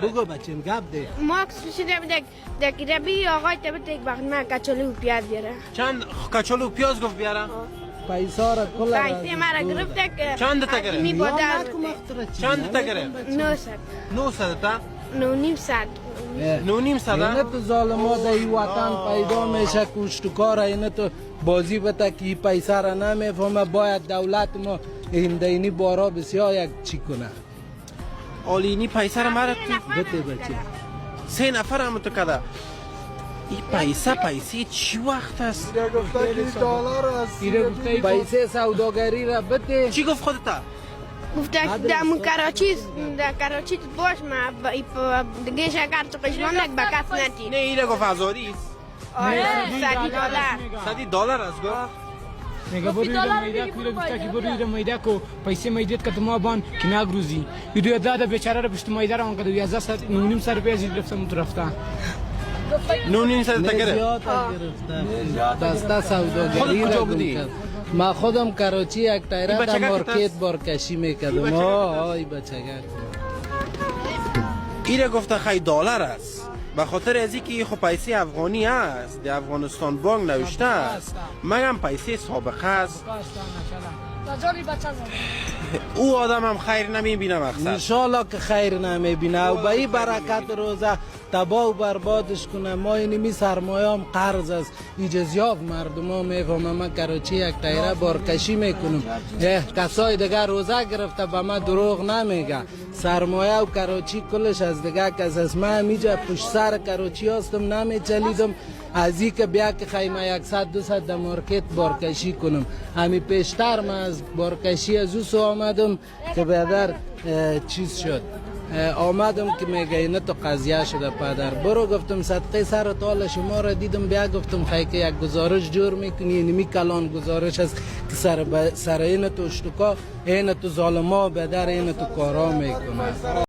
بگو بچیم گپ ده ماکس شدم دک ربی آقای تبت یک وقت من کچولو و پیاز بیاره چند کچولو و پیاز گفت بیارم؟ پیسا را کل پیسه مرا گرفت دک چند تا گرفت؟ می بادر چند تا گرفت؟ 900 900 تا؟ 900 900 اینه تو ظالما در این وطن پیدا میشه کشتکار اینه تو بازی بتا که پیسا را نمیفهمه باید دولت ما این بارا بسیار یک چی کنه آلینی پیسه را مرد تو بده بچه 3 نفر هم تو کده این پیسه چی وقت است؟ پیسه سوداگری را بده چی گفت خودتا؟ گفت دم کراچی باش ما دیگه شکر تو قشمان یک بکس نتی نه اینه گفت ازاری است $100 است گفت میگه برو میده کوله گفت که برو میده کو پیسه میدید که ما بان که نگروزی یدو داده بیچاره رو پشت میده رو اون که 11 سر پیازی گرفتم تو رفته 900 تا گرفت زیاد گرفته دسته سوداگری را گم کرد ما خودم کراچی یک تایره در مارکت بارکشی میکردم آی بچگک اینه گفته خیلی دلار است به خاطر از اینکه خب پیسه افغانی است در افغانستان بانک نوشته است مگم پیسه سابقه است او آدم هم خیر نمیبینه مقصد انشالله که خیر نمیبینه و به این برکت روزه تباه و بربادش کنه ما اینمی سرمایه هم قرض است اجازیاف مردم ها میفهمه من کراچی یک تایره بارکشی میکنم کسای دیگه روزه گرفته به من دروغ نمیگه سرمایه و کراچی کلش از دیگه کس است من همیجا پشت سر کراچی هستم نمیچلیدم از این که بیا که خیمه 100-200 در مارکت بارکشی کنم همی پیشتر من از بارکشی از او سو آمدم که بیادر چیز شد آمدم که میگه اینه تو قضیه شده پدر برو گفتم صدقه سر تال شما را دیدم بیا گفتم خیلی که یک گزارش جور میکنی اینمی کلان گزارش است که سر این تو اشتکا این تو ظالما بدر این تو کارا میکنه